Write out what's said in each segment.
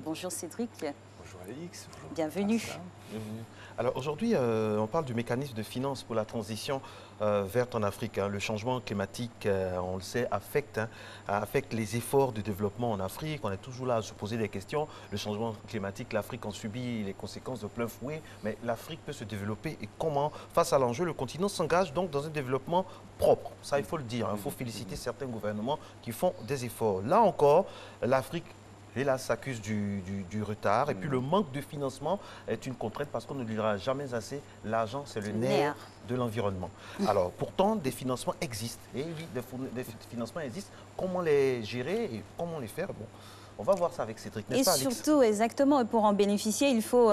Bonjour Cédric. Bonjour Alix. Bonjour. Bienvenue. Bienvenue. Alors aujourd'hui, on parle du mécanisme de finance pour la transition verte en Afrique. Le changement climatique, on le sait, affecte les efforts de développement en Afrique. On est toujours là à se poser des questions. Le changement climatique, l'Afrique en subit les conséquences de plein fouet. Mais l'Afrique peut se développer et comment? Face à l'enjeu, le continent s'engage donc dans un développement propre. Ça, il faut le dire. Il faut féliciter certains gouvernements qui font des efforts. Là encore, l'Afrique s'accuse du retard. Et puis le manque de financement est une contrainte parce qu'on ne dira jamais assez, l'argent c'est le nerf de l'environnement. Alors pourtant des financements existent. Et oui, des financements existent. Comment les gérer et comment les faire? Bon, on va voir ça avec Cédric, n'est-ce pas, Alix? Surtout, exactement, et pour en bénéficier, il faut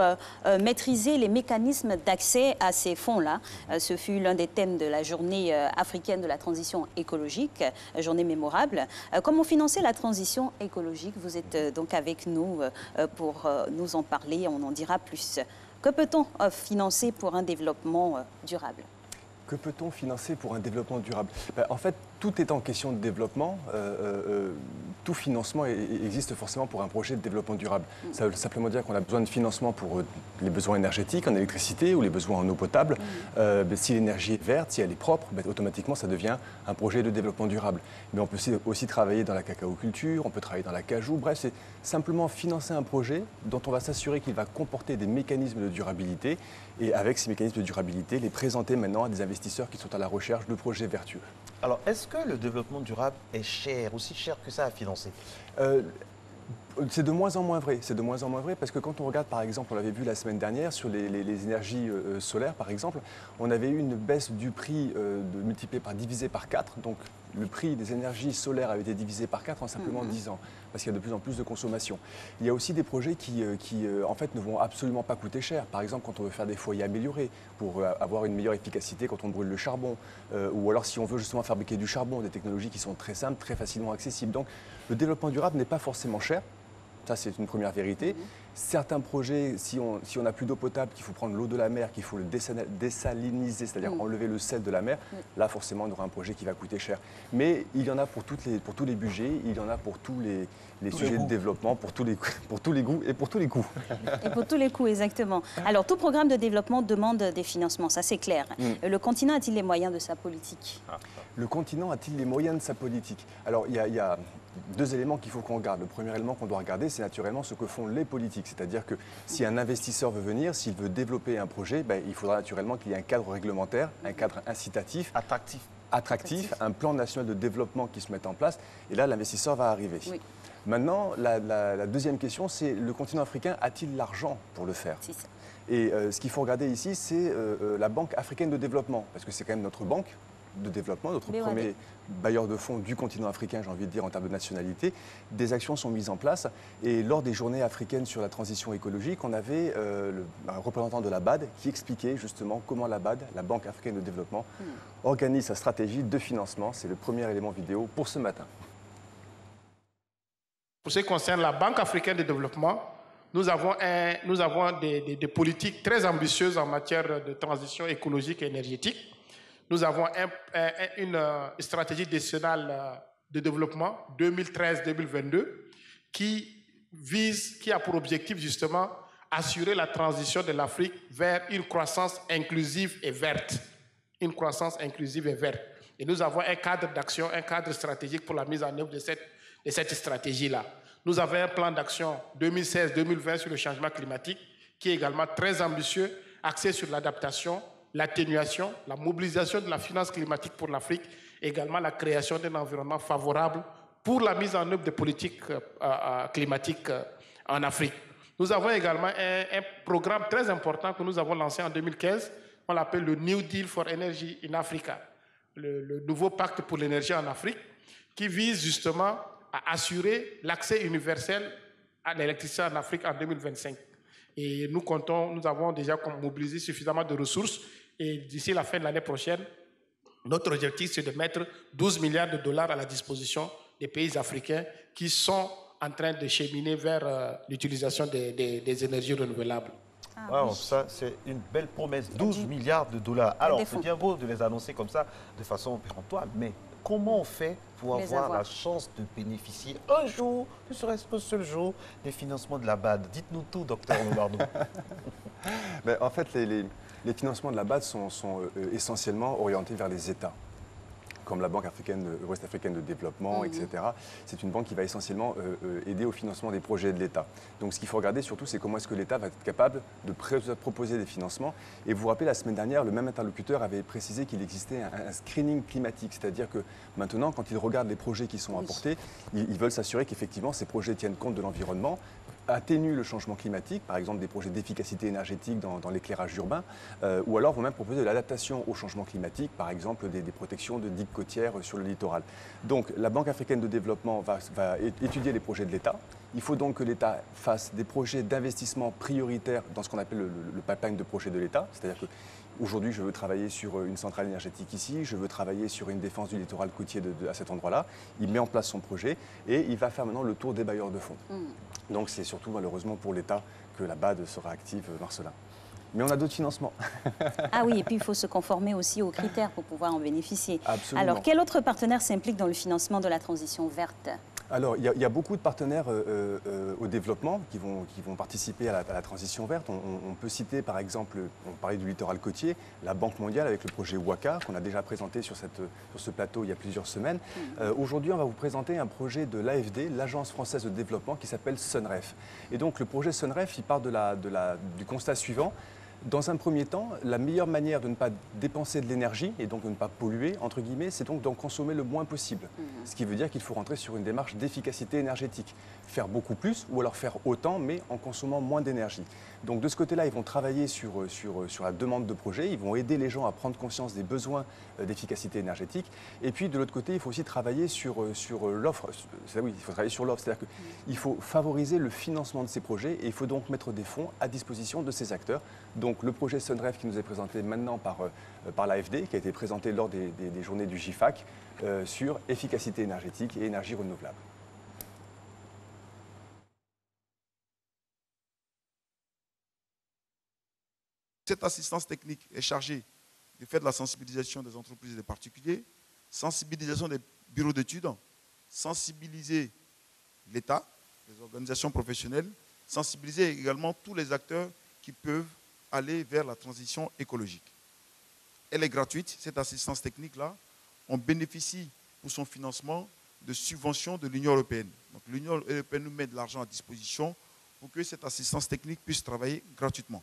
maîtriser les mécanismes d'accès à ces fonds-là. Ce fut l'un des thèmes de la journée africaine de la transition écologique, journée mémorable. Comment financer la transition écologique? Vous êtes donc avec nous pour nous en parler, on en dira plus. Que peut-on financer pour un développement durable? Que peut-on financer pour un développement durable? En fait, tout est en question de développement. Tout financement existe forcément pour un projet de développement durable. Ça veut simplement dire qu'on a besoin de financement pour les besoins énergétiques en électricité ou les besoins en eau potable. Si l'énergie est verte, si elle est propre, automatiquement ça devient un projet de développement durable. Mais on peut aussi travailler dans la cacaoculture, on peut travailler dans la cajou. Bref, c'est simplement financer un projet dont on va s'assurer qu'il va comporter des mécanismes de durabilité et avec ces mécanismes de durabilité, les présenter maintenant à des investisseurs qui sont à la recherche de projets vertueux. Alors, est-ce que le développement durable est cher, aussi cher que ça à financer? C'est de moins en moins vrai. C'est de moins en moins vrai parce que quand on regarde, par exemple, on l'avait vu la semaine dernière sur les énergies solaires, par exemple, on avait eu une baisse du prix divisé par 4. Donc, le prix des énergies solaires avait été divisé par 4 en simplement 10 ans parce qu'il y a de plus en plus de consommation. Il y a aussi des projets qui en fait, ne vont absolument pas coûter cher. Par exemple, quand on veut faire des foyers améliorés pour avoir une meilleure efficacité quand on brûle le charbon ou alors si on veut justement fabriquer du charbon, des technologies qui sont très simples, très facilement accessibles. Donc, le développement durable n'est pas forcément cher. Ça, c'est une première vérité. Certains projets, si on n'a plus d'eau potable, qu'il faut prendre l'eau de la mer, qu'il faut le désaliniser, c'est-à-dire enlever le sel de la mer, là, forcément, on aura un projet qui va coûter cher. Mais il y en a pour tous les budgets, il y en a pour tous les sujets de développement, pour tous les goûts et pour tous les coûts. Et pour tous les coûts, exactement. Alors, tout programme de développement demande des financements, ça c'est clair. Le continent a-t-il les moyens de sa politique? Le continent a-t-il les moyens de sa politique? Alors, il y a deux éléments qu'il faut qu'on regarde. Le premier élément qu'on doit regarder, c'est naturellement ce que font les politiques. C'est-à-dire que si un investisseur veut venir, s'il veut développer un projet, il faudra naturellement qu'il y ait un cadre réglementaire, un cadre incitatif. Attractif, un plan national de développement qui se mette en place. Et là, l'investisseur va arriver. Oui. Maintenant, la deuxième question, c'est le continent africain a-t-il l'argent pour le faire? C'est ça. Et ce qu'il faut regarder ici, c'est la Banque africaine de développement, parce que c'est quand même notre banque de développement, notre premier bailleur de fonds du continent africain, j'ai envie de dire, en termes de nationalité. Des actions sont mises en place et lors des journées africaines sur la transition écologique, on avait un représentant de la BAD qui expliquait justement comment la BAD, la Banque africaine de développement, organise sa stratégie de financement. C'est le premier élément vidéo pour ce matin. Pour ce qui concerne la Banque africaine de développement, nous avons des politiques très ambitieuses en matière de transition écologique et énergétique. Nous avons une stratégie décennale de développement 2013-2022 qui a pour objectif justement assurer la transition de l'Afrique vers une croissance inclusive et verte. Une croissance inclusive et verte. Et nous avons un cadre d'action, un cadre stratégique pour la mise en œuvre de cette stratégie-là. Nous avons un plan d'action 2016-2020 sur le changement climatique qui est également très ambitieux, axé sur l'adaptation, l'atténuation, la mobilisation de la finance climatique pour l'Afrique, également la création d'un environnement favorable pour la mise en œuvre des politiques climatiques en Afrique. Nous avons également un programme très important que nous avons lancé en 2015, on l'appelle le New Deal for Energy in Africa, le nouveau pacte pour l'énergie en Afrique, qui vise justement à assurer l'accès universel à l'électricité en Afrique en 2025. Et nous avons déjà mobilisé suffisamment de ressources et d'ici la fin de l'année prochaine, notre objectif c'est de mettre 12 milliards de dollars à la disposition des pays africains qui sont en train de cheminer vers l'utilisation des énergies renouvelables. Wow, ça, c'est une belle promesse. 12 milliards de dollars. Alors, c'est bien beau de les annoncer comme ça de façon péremptoire, mais comment on fait pour Les avoir avoir. la chance de bénéficier un jour, ne serait-ce qu'un seul jour, des financements de la BAD? Dites-nous tout, docteur Lombardo. Ben, en fait, les financements de la BAD sont essentiellement orientés vers les États, comme la Banque ouest-africaine de développement, etc. C'est une banque qui va essentiellement aider au financement des projets de l'État. Donc ce qu'il faut regarder surtout, c'est comment est-ce que l'État va être capable de proposer des financements. Et vous vous rappelez, la semaine dernière, le même interlocuteur avait précisé qu'il existait un screening climatique, c'est-à-dire que maintenant, quand ils regardent les projets qui sont apportés, ils veulent s'assurer qu'effectivement ces projets tiennent compte de l'environnement, atténuent le changement climatique, par exemple des projets d'efficacité énergétique dans l'éclairage urbain, ou alors vont même proposer de l'adaptation au changement climatique, par exemple des protections de digues côtières sur le littoral. Donc la Banque africaine de développement va étudier les projets de l'État. Il faut donc que l'État fasse des projets d'investissement prioritaires dans ce qu'on appelle le pipeline de projets de l'État, c'est-à-dire que aujourd'hui, je veux travailler sur une centrale énergétique ici, je veux travailler sur une défense du littoral côtier à cet endroit-là. Il met en place son projet et il va faire maintenant le tour des bailleurs de fonds. Donc c'est surtout malheureusement pour l'État que la BAD sera active, Marcelin. Mais on a d'autres financements. Ah oui, et puis il faut se conformer aussi aux critères pour pouvoir en bénéficier. Absolument. Alors, quel autre partenaire s'implique dans le financement de la transition verte? Alors, il y a beaucoup de partenaires au développement qui vont participer à la transition verte. On peut citer par exemple, on parlait du littoral côtier, la Banque mondiale avec le projet WACA qu'on a déjà présenté sur ce plateau il y a plusieurs semaines. Aujourd'hui, on va vous présenter un projet de l'AFD, l'Agence française de développement, qui s'appelle SUNREF. Et donc, le projet SUNREF, il part du constat suivant. Dans un premier temps, la meilleure manière de ne pas dépenser de l'énergie et donc de ne pas polluer, entre guillemets, c'est donc d'en consommer le moins possible. Ce qui veut dire qu'il faut rentrer sur une démarche d'efficacité énergétique. Faire beaucoup plus ou alors faire autant, mais en consommant moins d'énergie. Donc de ce côté-là, ils vont travailler sur la demande de projet, ils vont aider les gens à prendre conscience des besoins d'efficacité énergétique. Et puis de l'autre côté, il faut aussi travailler sur l'offre. Oui, il faut travailler sur l'offre, c'est-à-dire qu'il faut favoriser le financement de ces projets et il faut donc mettre des fonds à disposition de ces acteurs. Donc le projet SUNREF qui nous est présenté maintenant par l'AFD, qui a été présenté lors des journées du GIFAC, sur efficacité énergétique et énergie renouvelable. Cette assistance technique est chargée de faire de la sensibilisation des entreprises et des particuliers, sensibilisation des bureaux d'études, sensibiliser l'État, les organisations professionnelles, sensibiliser également tous les acteurs qui peuvent aller vers la transition écologique. Elle est gratuite, cette assistance technique-là. On bénéficie pour son financement de subventions de l'Union européenne. Donc l'Union européenne nous met de l'argent à disposition pour que cette assistance technique puisse travailler gratuitement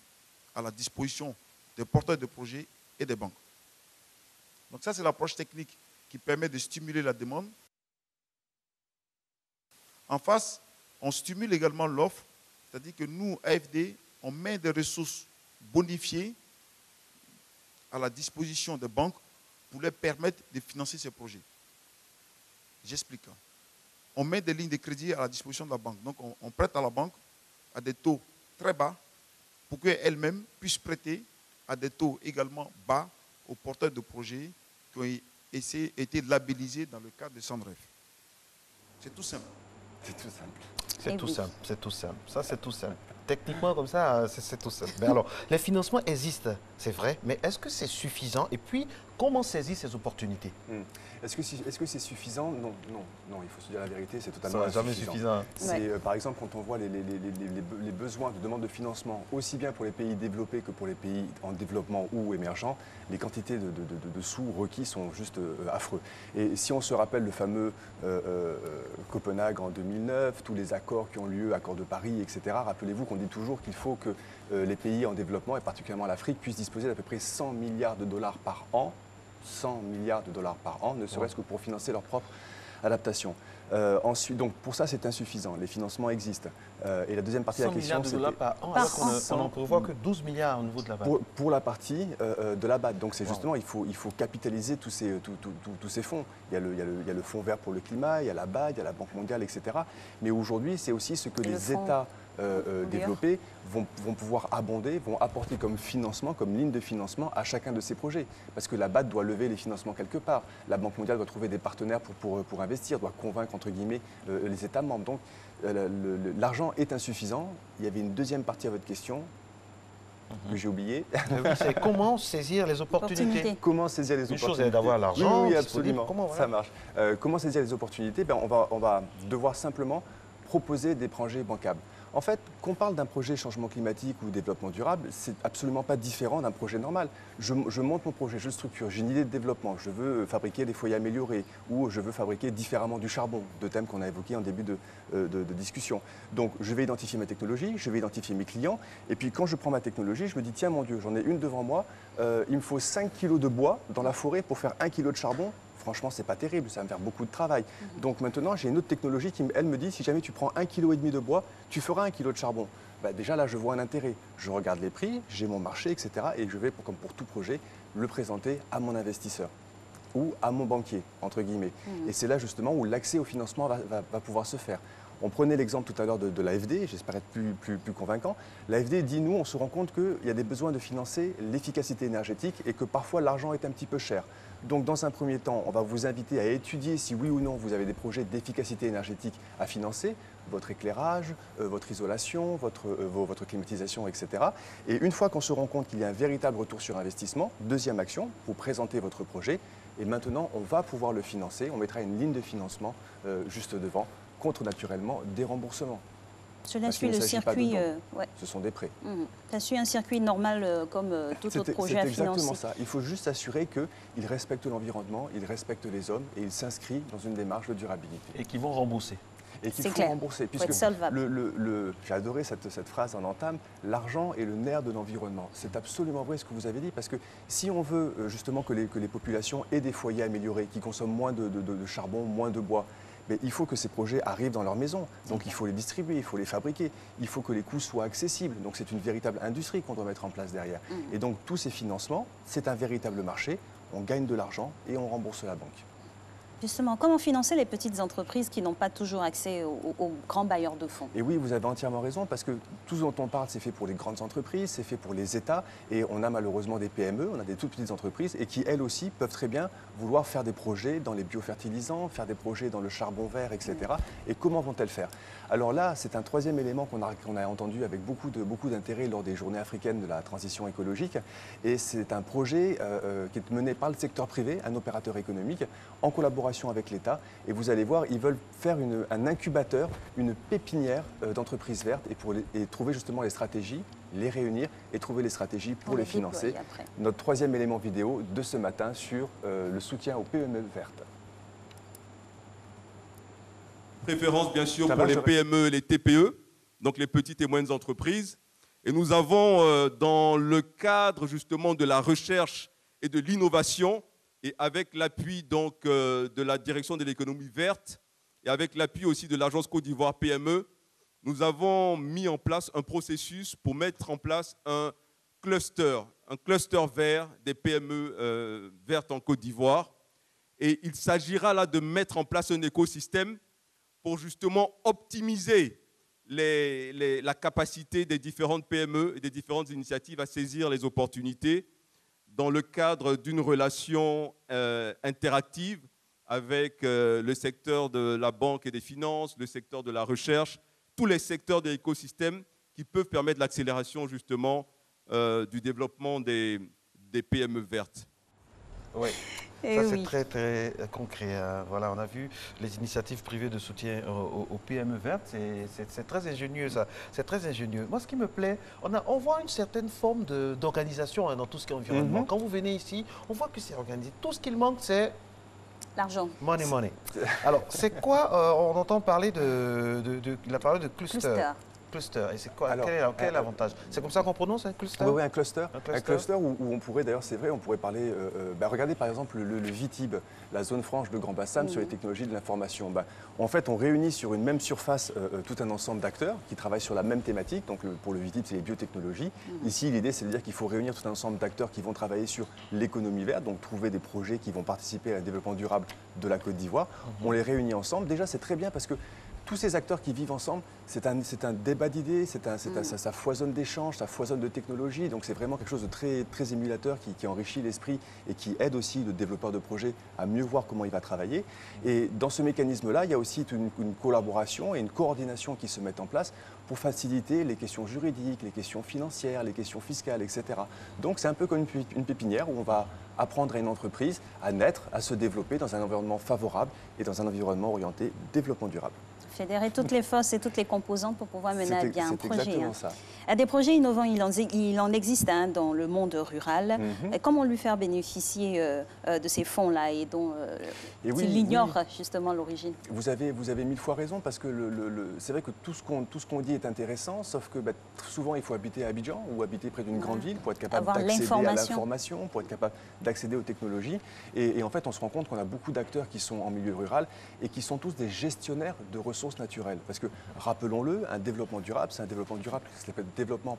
à la disposition des porteurs de projets et des banques. Donc ça, c'est l'approche technique qui permet de stimuler la demande. En face, on stimule également l'offre, c'est-à-dire que nous, AFD, on met des ressources bonifiées à la disposition des banques pour leur permettre de financer ces projets. J'explique. On met des lignes de crédit à la disposition de la banque. Donc on prête à la banque à des taux très bas pour qu'elle-même puisse prêter à des taux également bas aux porteurs de projets qui ont été labellisés dans le cadre de SUNREF. C'est tout simple. C'est tout simple. C'est tout simple, c'est tout simple. Ça, c'est tout simple. Techniquement, comme ça, c'est tout simple. Mais alors, les financements existent, c'est vrai, mais est-ce que c'est suffisant? Et puis, comment saisir ces opportunités? Est-ce que c'est suffisant? Non, il faut se dire la vérité, c'est totalement Ça jamais suffisant. C'est, par exemple, quand on voit les besoins de demande de financement, aussi bien pour les pays développés que pour les pays en développement ou émergents, les quantités de sous requis sont juste affreux. Et si on se rappelle le fameux Copenhague en 2009, tous les accords qui ont lieu, accord de Paris, etc., rappelez-vous qu'on dit toujours qu'il faut que les pays en développement, et particulièrement l'Afrique, puissent disposer d'à peu près 100 milliards de dollars par an, 100 milliards de dollars par an, ne serait-ce que pour financer leur propre adaptation. Ensuite, donc pour ça, c'est insuffisant. Les financements existent. Et la deuxième partie de la question, c'est... 100 milliards de dollars par an, alors qu'on n'en prévoit que 12 milliards au niveau de la BAD. Pour la partie de la BAD. Donc c'est justement, il faut capitaliser tous ces fonds. Il y a le Fonds vert pour le climat, il y a la BAD, il y a la Banque mondiale, etc. Mais aujourd'hui, c'est aussi ce que les États développés vont pouvoir abonder, vont apporter comme financement, comme ligne de financement à chacun de ces projets. Parce que la BAD doit lever les financements quelque part. La Banque mondiale doit trouver des partenaires pour investir, doit convaincre, entre guillemets, les États membres. Donc l'argent est insuffisant. Il y avait une deuxième partie à votre question. que j'ai oublié. Oui, c'est comment saisir les opportunités. Comment saisir les Une opportunités. chose est d'avoir l'argent. Oui, absolument. Comment, voilà. Ça marche. Comment saisir les opportunités? On va devoir simplement proposer des projets bancables. En fait, qu'on parle d'un projet changement climatique ou développement durable, c'est absolument pas différent d'un projet normal. Je monte mon projet, je le structure, j'ai une idée de développement, je veux fabriquer des foyers améliorés ou je veux fabriquer différemment du charbon, deux thèmes qu'on a évoqués en début de discussion. Donc, je vais identifier ma technologie, je vais identifier mes clients, et puis quand je prends ma technologie, je me dis, tiens mon Dieu, j'en ai une devant moi, il me faut 5 kilos de bois dans la forêt pour faire 1 kilo de charbon. Franchement, c'est pas terrible, ça va me faire beaucoup de travail. Donc maintenant, j'ai une autre technologie qui, elle, me dit, si jamais tu prends 1,5 kg de bois, tu feras 1 kg de charbon. Bah, déjà là, je vois un intérêt. Je regarde les prix, j'ai mon marché, etc. Et je vais, comme pour tout projet, le présenter à mon investisseur ou à mon banquier, entre guillemets. Et c'est là justement où l'accès au financement va pouvoir se faire. On prenait l'exemple tout à l'heure de l'AFD, j'espère être plus convaincant. L'AFD dit, nous, on se rend compte qu'il y a des besoins de financer l'efficacité énergétique et que parfois l'argent est un petit peu cher. Donc dans un premier temps, on va vous inviter à étudier si oui ou non vous avez des projets d'efficacité énergétique à financer, votre éclairage, votre isolation, votre climatisation, etc. Et une fois qu'on se rend compte qu'il y a un véritable retour sur investissement, deuxième action, vous présentez votre projet et maintenant on va pouvoir le financer, on mettra une ligne de financement juste devant, contre naturellement des remboursements. Cela suit le circuit. Ouais. Ce sont des prêts. Ça suit un circuit normal comme tout autre projet à financer. C'est exactement ça. Il faut juste s'assurer qu'il respecte l'environnement, il respecte les hommes et il s'inscrit dans une démarche de durabilité. Et qui vont rembourser. Et qu'il faut rembourser. Puisque j'ai adoré cette phrase en entame, l'argent est le nerf de l'environnement. C'est absolument vrai ce que vous avez dit, parce que si on veut justement que les populations aient des foyers améliorés, qui consomment moins de charbon, moins de bois, mais il faut que ces projets arrivent dans leur maison. Donc il faut les distribuer, il faut les fabriquer, il faut que les coûts soient accessibles. Donc c'est une véritable industrie qu'on doit mettre en place derrière. Et donc tous ces financements, c'est un véritable marché, on gagne de l'argent et on rembourse la banque. Justement, comment financer les petites entreprises qui n'ont pas toujours accès aux grands bailleurs de fonds? Et oui, vous avez entièrement raison, parce que tout ce dont on parle, c'est fait pour les grandes entreprises, c'est fait pour les États, et on a malheureusement des PME, on a des toutes petites entreprises, et qui, elles aussi, peuvent très bien vouloir faire des projets dans les biofertilisants, faire des projets dans le charbon vert, etc. Et comment vont-elles faire? Alors là, c'est un troisième élément qu'on a entendu avec beaucoup d'intérêt lors des journées africaines de la transition écologique, et c'est un projet qui est mené par le secteur privé, un opérateur économique, en collaboration avec l'État, et vous allez voir, ils veulent faire un incubateur, une pépinière d'entreprises vertes et trouver justement les stratégies, les réunir et trouver les stratégies pour les financer. Notre troisième élément vidéo de ce matin sur le soutien aux PME vertes. Préférence bien sûr pour les PME et les TPE, donc les petites et moyennes entreprises. Et nous avons dans le cadre justement de la recherche et de l'innovation, et avec l'appui donc de la direction de l'économie verte et avec l'appui aussi de l'agence Côte d'Ivoire PME, nous avons mis en place un processus pour mettre en place un cluster vert des PME vertes en Côte d'Ivoire. Et il s'agira là de mettre en place un écosystème pour justement optimiser la capacité des différentes PME et des différentes initiatives à saisir les opportunités dans le cadre d'une relation interactive avec le secteur de la banque et des finances, le secteur de la recherche, tous les secteurs de l'écosystème qui peuvent permettre l'accélération justement du développement des PME vertes. Oui. Ça, c'est très, très concret. Voilà, on a vu les initiatives privées de soutien aux PME vertes. C'est très ingénieux, ça. C'est très ingénieux. Moi, ce qui me plaît, on voit une certaine forme d'organisation dans tout ce qui est environnement. Quand vous venez ici, on voit que c'est organisé. Tout ce qu'il manque, c'est... l'argent. Money. Alors, c'est quoi on entend parler il a parlé de cluster. Cluster. Et c'est quoi? Quel est l'avantage? C'est comme ça qu'on prononce un cluster? Oui, un cluster. Un cluster où on pourrait, d'ailleurs, c'est vrai, on pourrait parler... regardez par exemple le VITIB, la zone franche de Grand Bassam sur les technologies de l'information. En fait, on réunit sur une même surface tout un ensemble d'acteurs qui travaillent sur la même thématique. Donc pour le VITIB, c'est les biotechnologies. Ici, l'idée, c'est de dire qu'il faut réunir tout un ensemble d'acteurs qui vont travailler sur l'économie verte, donc trouver des projets qui vont participer à un développement durable de la Côte d'Ivoire. On les réunit ensemble. Déjà, c'est très bien parce que tous ces acteurs qui vivent ensemble, c'est un débat d'idées, ça foisonne d'échanges, ça foisonne de technologies. Donc c'est vraiment quelque chose de très, très émulateur qui enrichit l'esprit et qui aide aussi le développeur de projet à mieux voir comment il va travailler. Et dans ce mécanisme-là, il y a aussi une collaboration et une coordination qui se mettent en place pour faciliter les questions juridiques, les questions financières, les questions fiscales, etc. Donc c'est un peu comme une pépinière où on va apprendre à une entreprise à naître, à se développer dans un environnement favorable et dans un environnement orienté développement durable. Fédérer toutes les forces et toutes les composantes pour pouvoir mener à bien un projet. C'est exactement ça. Des projets innovants, il en existe dans le monde rural. Comment lui faire bénéficier de ces fonds-là et dont il ignore justement l'origine? Vous avez 1000 fois raison parce que c'est vrai que tout ce qu'on dit est intéressant, sauf que souvent il faut habiter à Abidjan ou habiter près d'une grande ville pour être capable d'accéder à l'information, pour être capable d'accéder aux technologies. Et en fait, on se rend compte qu'on a beaucoup d'acteurs qui sont en milieu rural et qui sont tous des gestionnaires de ressources naturelles. Parce que, rappelons-le, un développement durable, c'est un développement durable qui s'appelle développement,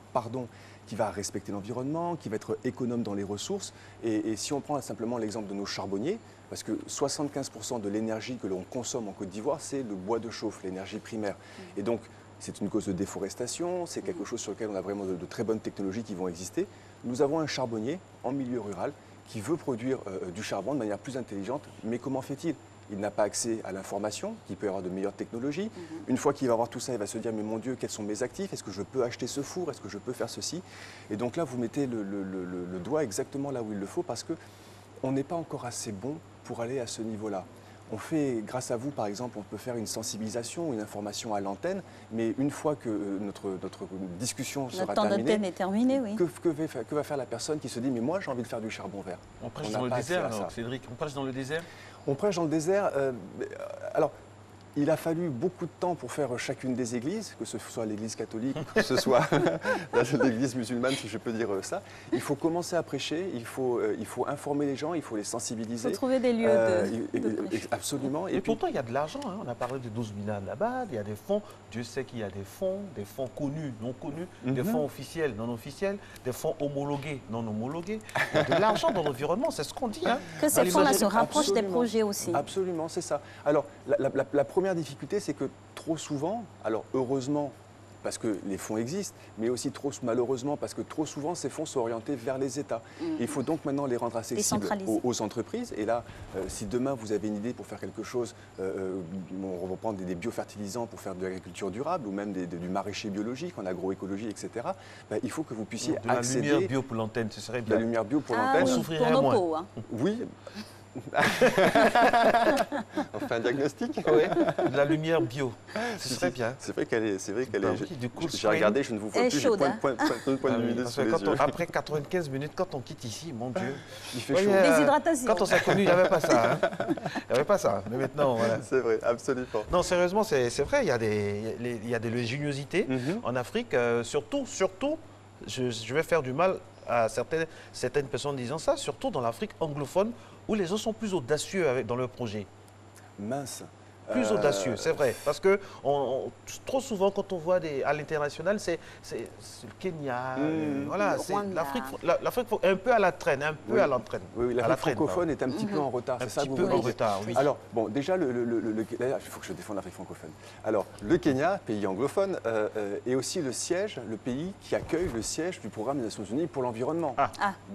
qui va respecter l'environnement, qui va être économe dans les ressources. Et si on prend simplement l'exemple de nos charbonniers, parce que 75% de l'énergie que l'on consomme en Côte d'Ivoire, c'est le bois de chauffe, l'énergie primaire. Et donc, c'est une cause de déforestation, c'est quelque chose sur lequel on a vraiment de très bonnes technologies qui vont exister. Nous avons un charbonnier en milieu rural qui veut produire du charbon de manière plus intelligente, mais comment fait-il ? Il n'a pas accès à l'information, il peut y avoir de meilleures technologies. Une fois qu'il va avoir tout ça, il va se dire, mais mon Dieu, quels sont mes actifs? Est-ce que je peux acheter ce four? Est-ce que je peux faire ceci? Et donc là, vous mettez le doigt exactement là où il le faut, parce qu'on n'est pas encore assez bon pour aller à ce niveau-là. On fait, grâce à vous, par exemple, on peut faire une sensibilisation, une information à l'antenne, mais une fois que notre discussion sera terminée, notre temps d'antenne est terminé, oui. Que va faire la personne qui se dit, mais moi, j'ai envie de faire du charbon vert? On prêche dans le désert, alors, Cédric, on prêche dans le désert? On prêche dans le désert. Alors, il a fallu beaucoup de temps pour faire chacune des églises, que ce soit l'église catholique, que ce soit l'église musulmane, si je peux dire ça. Il faut commencer à prêcher, il faut informer les gens, il faut les sensibiliser. Il faut trouver des lieux de prêche. Absolument. Et pourtant, il y a de l'argent. Hein. On a parlé de 12 000 là-bas, il y a des fonds. Dieu sait qu'il y a des fonds connus, non connus, des fonds officiels, non officiels, des fonds homologués, non homologués. Il y a de l'argent dans l'environnement, c'est ce qu'on dit. Hein. Que ces fonds-là se rapprochent des projets aussi. Absolument, c'est ça. Alors, la première difficulté, c'est que trop souvent, alors heureusement, parce que les fonds existent, mais aussi malheureusement parce que trop souvent ces fonds sont orientés vers les États. Il faut donc maintenant les rendre accessibles aux entreprises. Et là, si demain vous avez une idée pour faire quelque chose, on va prendre des biofertilisants pour faire de l'agriculture durable ou même du maraîcher biologique, en agroécologie, etc., il faut que vous puissiez accéder... La lumière bio pour l'antenne, ce serait bien. La lumière bio pour l'antenne. Oui, pour nos peaux, hein. Oui. On fait un diagnostic? Oui, de la lumière bio. Ce serait bien. C'est vrai qu'elle est. Du coup, j'ai regardé, je ne vous vois plus. Chaude, point de vue sous les yeux. Après 95 minutes, quand on quitte ici, mon Dieu. Il fait chaud. Déshydratation. Quand on s'est connus, il n'y avait pas ça. Hein. Il n'y avait pas ça. Mais maintenant, voilà. C'est vrai, absolument. Non, sérieusement, c'est vrai. Il y a des ingéniosités en Afrique. Surtout, je vais faire du mal à certaines personnes disant ça, surtout dans l'Afrique anglophone, où les gens sont plus audacieux dans leur projet. Mince. Plus audacieux, c'est vrai. Parce que trop souvent, quand on voit à l'international, c'est le Kenya, voilà, l'Afrique un peu à la traîne, un peu à l'entraîne. Oui, l'Afrique francophone est un petit peu en retard, c'est ça que vous voulez dire? Un petit peu en retard, oui. Alors, bon, déjà, il faut que je défende l'Afrique francophone. Alors, le Kenya, pays anglophone, est aussi le pays qui accueille le siège du programme des Nations Unies pour l'environnement.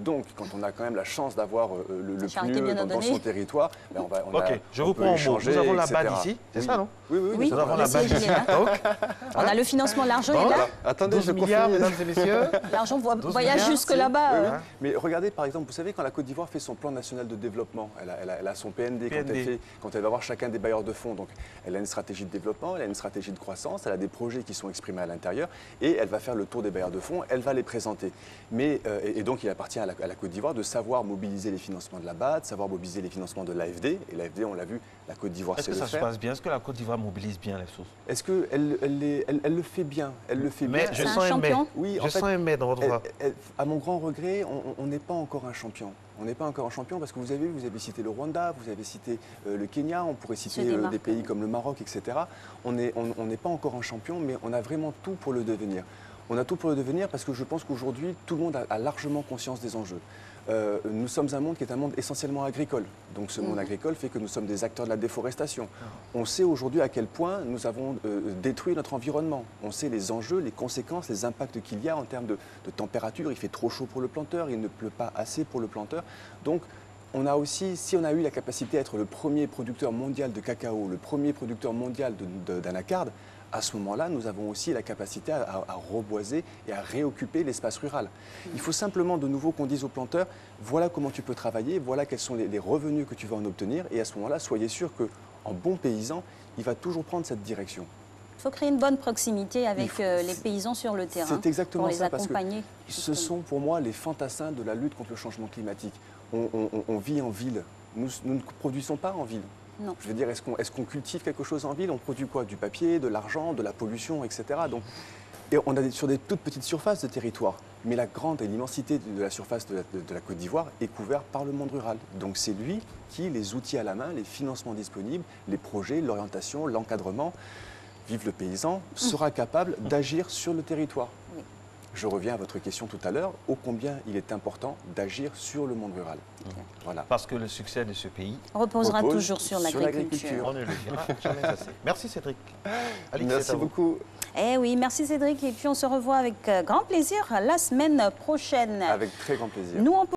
Donc, quand on a quand même la chance d'avoir le PNUE dans son territoire, on je vous prends en mot. Nous avons la BAD ici. C'est ça, non? Oui. Nous avons la BAD ici. On a le financement, l'argent est là. Attendez, 12 milliards, mesdames et messieurs. L'argent voyage jusque là-bas. Mais regardez, par exemple, vous savez, quand la Côte d'Ivoire fait son plan national de développement, elle a son PND. Quand elle va voir chacun des bailleurs de fonds. Donc, elle a une stratégie de développement, elle a une stratégie de croissance, elle a des projets qui sont exprimés à l'intérieur et elle va faire le tour des bailleurs de fonds, elle va les présenter. Et donc, il appartient à la Côte d'Ivoire de savoir mobiliser les financements de la BAD, savoir mobiliser les financements de l'AFD. Et l'AFD, on l'a vu, la Côte d'Ivoire sait le faire. Est-ce que ça se passe bien? Est-ce que la Côte d'Ivoire mobilise bien les sources? Est-ce qu'elle le fait bien? Elle le fait mais bien. Je sens un mais. Oui, je sens un mais dans votre voix. À mon grand regret, on n'est pas encore un champion. On n'est pas encore un champion parce que vous avez cité le Rwanda, vous avez cité le Kenya, on pourrait citer des pays comme le Maroc, etc. On n'est pas encore un champion, mais on a vraiment tout pour le devenir. On a tout pour le devenir parce que je pense qu'aujourd'hui, tout le monde a largement conscience des enjeux. Nous sommes un monde qui est un monde essentiellement agricole. Donc ce monde agricole fait que nous sommes des acteurs de la déforestation. On sait aujourd'hui à quel point nous avons détruit notre environnement. On sait les enjeux, les conséquences, les impacts qu'il y a en termes de température. Il fait trop chaud pour le planteur, il ne pleut pas assez pour le planteur. Donc on a aussi, si on a eu la capacité d'être le premier producteur mondial de cacao, le premier producteur mondial d'anacarde, à ce moment-là, nous avons aussi la capacité à reboiser et à réoccuper l'espace rural. Il faut simplement de nouveau qu'on dise aux planteurs, voilà comment tu peux travailler, voilà quels sont les revenus que tu vas en obtenir. Et à ce moment-là, soyez sûr qu'en bon paysan, il va toujours prendre cette direction. Il faut créer une bonne proximité avec les paysans sur le terrain. C'est exactement pour les ça, parce que accompagner. Ce sont pour moi les fantassins de la lutte contre le changement climatique. On vit en ville, nous ne produisons pas en ville. Non. Je veux dire, est-ce qu'on cultive quelque chose en ville? On produit quoi? Du papier, de l'argent, de la pollution, etc. Donc, et on a sur des toutes petites surfaces de territoire. Mais la grande et l'immensité de la surface de la Côte d'Ivoire est couverte par le monde rural. Donc c'est lui qui, les outils à la main, les financements disponibles, les projets, l'orientation, l'encadrement, vive le paysan, sera capable d'agir sur le territoire. Oui. Je reviens à votre question tout à l'heure, ô combien il est important d'agir sur le monde rural. Voilà. Parce que le succès de ce pays reposera toujours sur l'agriculture. On ne le dira jamais assez. Merci Cédric. Alix, merci beaucoup. Eh oui, merci Cédric. Et puis on se revoit avec grand plaisir la semaine prochaine. Avec très grand plaisir. Nous, on